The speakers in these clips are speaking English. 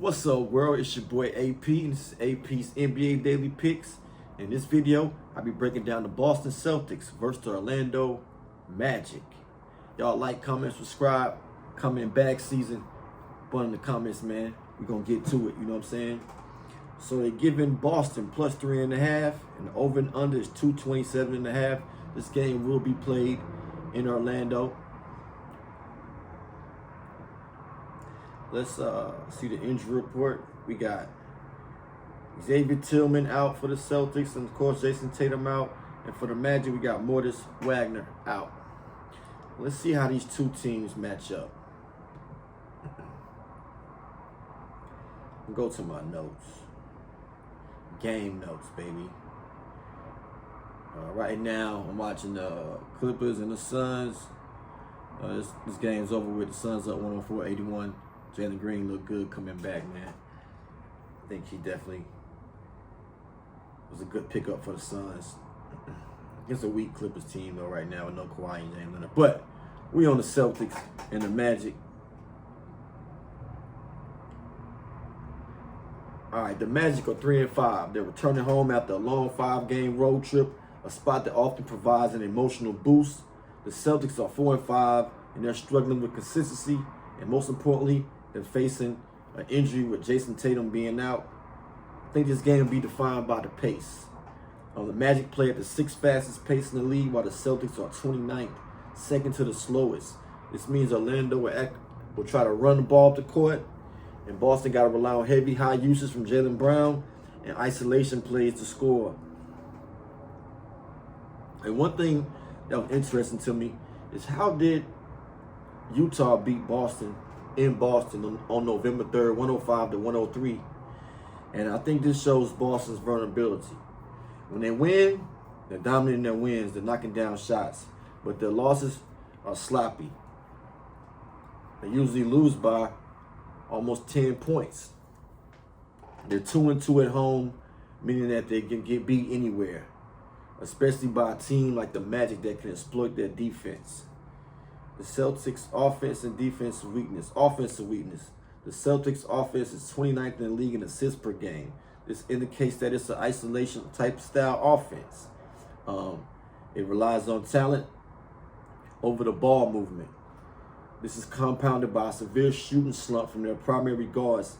What's up, world? It's your boy AP, and this is AP's NBA Daily Picks. In this video, I'll be breaking down the Boston Celtics versus the Orlando Magic. Y'all like, comment, subscribe, comment back season. Put in the comments, man. We're going to get to it, you know what I'm saying? So they're giving Boston plus 3.5, and the over and under is 227.5. This game will be played in Orlando. Let's see the injury report. We got Xavier Tillman out for the Celtics, and of course Jason Tatum out. And for the Magic, we got Mortis Wagner out. Let's see how these two teams match up. Go to my notes. Game notes, baby. Right now, I'm watching the Clippers and the Suns. This game's over with. The Suns up 104-81. Jalen Green looked good coming back, man. I think he definitely was a good pickup for the Suns. It's a weak Clippers team, though, right now with no Kawhi and James Leonard. But we on the Celtics and the Magic. All right, the Magic are 3-5. They're returning home after a long 5-game road trip, a spot that often provides an emotional boost. The Celtics are 4-5, and they're struggling with consistency, and most importantly, they're facing an injury with Jason Tatum being out. I think this game will be defined by the pace. The Magic play at the 6th fastest pace in the league, while the Celtics are 29th, second to the slowest. This means Orlando will try to run the ball up the court, and Boston got to rely on heavy, high usage from Jaylen Brown and isolation plays to score. And one thing that was interesting to me is how did Utah beat Boston in Boston on November 3rd, 105-103. And I think this shows Boston's vulnerability. When they win, they're dominating their wins, they're knocking down shots, but their losses are sloppy. They usually lose by almost 10 points. They're 2-2 at home, meaning that they can get beat anywhere, especially by a team like the Magic that can exploit their defense. The Celtics' offense and defensive weakness. Offensive weakness. The Celtics' offense is 29th in the league in assists per game. This indicates that it's an isolation type style offense. It relies on talent over the ball movement. This is compounded by a severe shooting slump from their primary guards,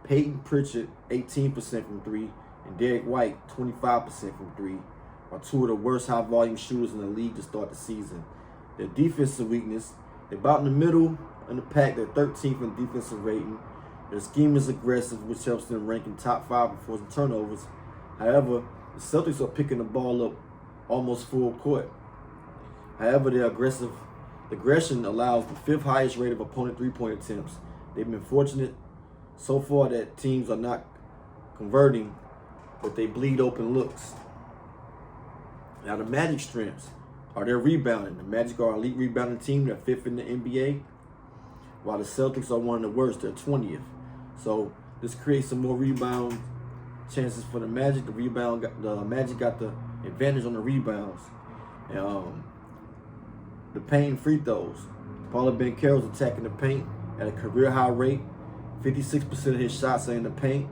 Peyton Pritchard, 18% from 3, and Derek White, 25% from 3, are two of the worst high-volume shooters in the league to start the season. Their defensive weakness, they're about in the middle in the pack. They're 13th in defensive rating. Their scheme is aggressive, which helps them rank in top 5 in forcing turnovers. However, the Celtics are picking the ball up almost full court. However, their aggression allows the 5th highest rate of opponent three-point attempts. They've been fortunate so far that teams are not converting, but they bleed open looks. Now, the Magic's strengths are their rebounding. The Magic are an elite rebounding team. They're 5th in the NBA, while the Celtics are one of the worst. They're 20th. So this creates some more rebound chances for the Magic. The Magic got the advantage on the rebounds. And, the paint free throws. Paulo Banchero's attacking the paint at a career high rate. 56% of his shots are in the paint.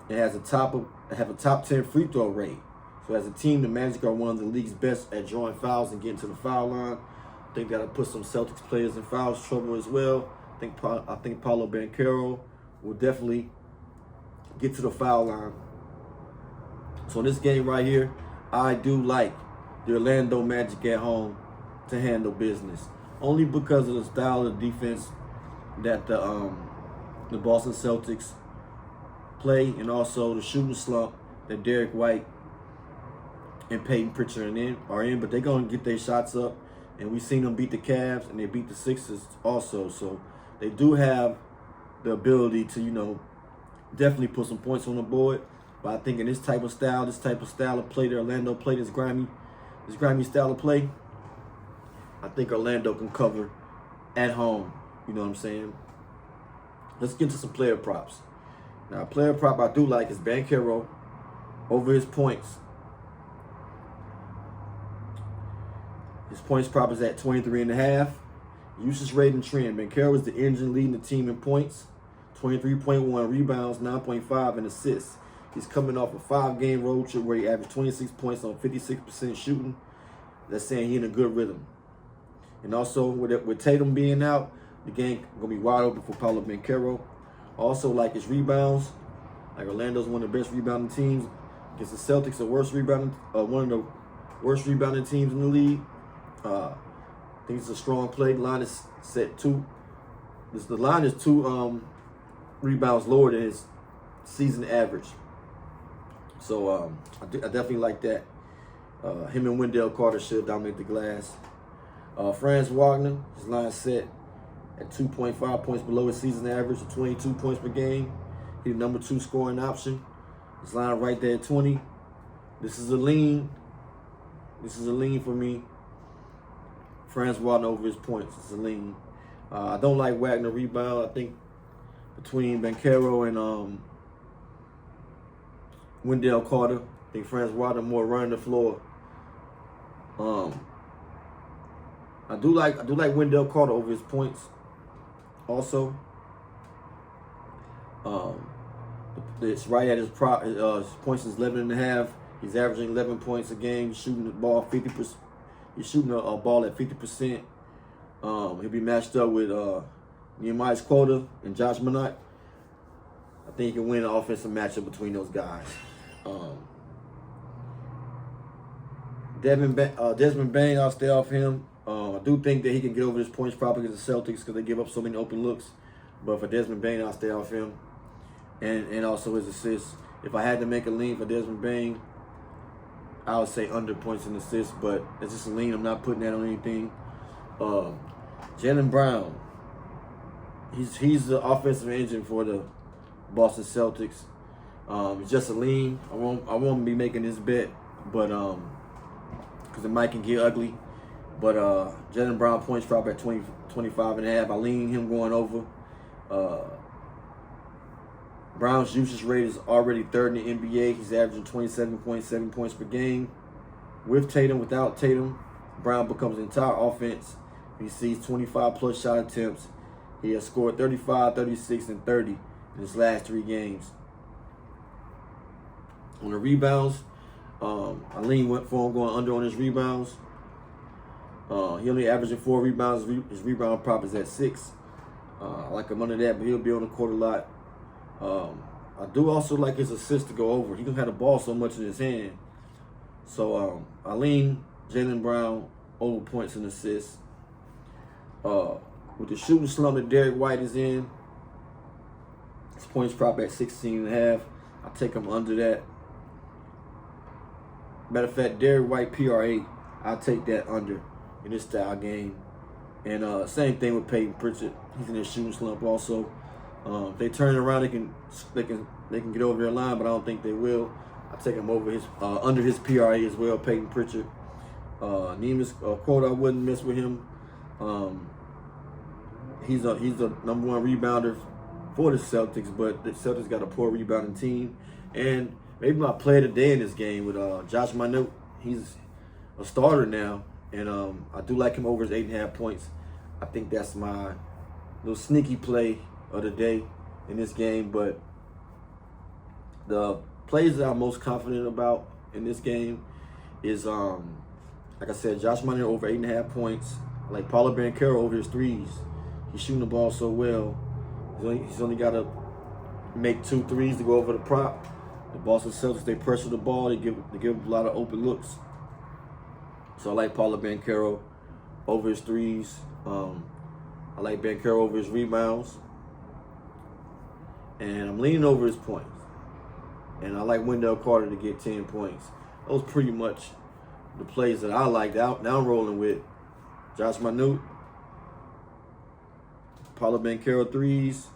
It has a top 10 free throw rate. So as a team, the Magic are one of the league's best at drawing fouls and getting to the foul line. I think that'll put some Celtics players in fouls trouble as well. I think Paulo Banchero will definitely get to the foul line. So in this game right here, I do like the Orlando Magic at home to handle business, only because of the style of defense that the Boston Celtics play, and also the shooting slump that Derek White and Peyton Pritchard are in, but they're going to get their shots up. And we've seen them beat the Cavs, and they beat the Sixers also. So they do have the ability to, definitely put some points on the board. But I think in this type of style of play that Orlando play, this grimy style of play, I think Orlando can cover at home. You know what I'm saying? Let's get into some player props. Now, a player prop I do like is Banchero over his points. His points prop is at 23.5. Usage rate and trend. Banchero is the engine leading the team in points, 23.1 rebounds, 9.5 and assists. He's coming off a 5-game road trip where he averaged 26 points on 56% shooting. That's saying he's in a good rhythm. And also, with Tatum being out, the game going to be wide open for Paolo Banchero. Also, like his rebounds, like Orlando's one of the best rebounding teams. Against the Celtics, one of the worst rebounding teams in the league. I think it's a strong play. The line is set two. The line is 2 rebounds lower than his season average. So I definitely like that. Him and Wendell Carter should dominate the glass. Franz Wagner, his line set at 2.5 points below his season average of 22 points per game. He's the number 2 scoring option. His line right there at 20. This is a lean. This is a lean for me. Franz Wagner over his points. It's a lean. I don't like Wagner rebound. I think between Banchero and Wendell Carter, I think Franz Wagner more running the floor. I do like Wendell Carter over his points. Also, it's right at his points is 11.5. He's averaging 11 points a game. He's shooting the ball 50%. He's shooting a ball at 50%. He'll be matched up with Nehemiah Quota and Josh Minott. I think he can win an offensive matchup between those guys. Desmond Bane, I'll stay off him. I do think that he can get over his points probably against the Celtics because they give up so many open looks. But for Desmond Bane, I'll stay off him. And also his assists. If I had to make a lean for Desmond Bane, I would say under points and assists, but it's just a lean. I'm not putting that on anything. Jaylen Brown, he's the offensive engine for the Boston Celtics. It's just a lean. I won't be making this bet, but because it might can get ugly. But Jaylen Brown points drop at 25.5. I lean him going over. Brown's usage rate is already 3rd in the NBA. He's averaging 27.7 points per game. With Tatum, without Tatum, Brown becomes an entire offense. He sees 25-plus shot attempts. He has scored 35, 36, and 30 in his last 3 games. On the rebounds, I lean went for him going under on his rebounds. He only averaging 4 rebounds. His rebound prop is at 6. I like him under that, but he'll be on the court a lot. I do also like his assist to go over. He can have the ball so much in his hand. So I lean Jaylen Brown over points and assists. With the shooting slump that Derek White is in, his points prop at 16.5. I'll take him under that. Matter of fact, Derek White PR8, I'll take that under in this style game. And same thing with Peyton Pritchard. He's in a shooting slump also. If they turn around, they can get over their line, but I don't think they will. I take him over his under his PRA as well. Peyton Pritchard, Nehemiah Quota, I wouldn't mess with him. He's the number 1 rebounder for the Celtics, but the Celtics got a poor rebounding team. And maybe my player of the day in this game with Josh Minott. He's a starter now, and I do like him over his 8.5 points. I think that's my little sneaky play of the day in this game. But the plays that I'm most confident about in this game is, like I said, Josh Minott over 8.5 points. I like Paolo Banchero over his threes. He's shooting the ball so well. He's only got to make 2 threes to go over the prop. The Boston Celtics, they pressure the ball. They give a lot of open looks. So I like Paolo Banchero over his threes. I like Banchero over his rebounds. And I'm leaning over his points. And I like Wendell Carter to get 10 points. Those pretty much the plays that I like. Now I'm rolling with Josh Minott, Paolo Banchero threes,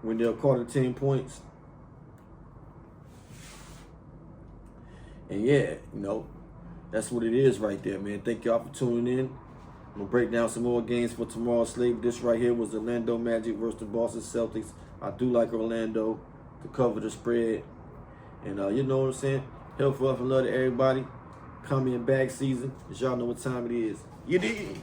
Wendell Carter 10 points. And yeah, that's what it is right there, man. Thank y'all for tuning in. I'm going to break down some more games for tomorrow's slate. This right here was the Orlando Magic versus the Boston Celtics. I do like Orlando to cover the spread. And you know what I'm saying? Health, wealth, and love to everybody. Coming in bag season. As y'all know what time it is. You dig?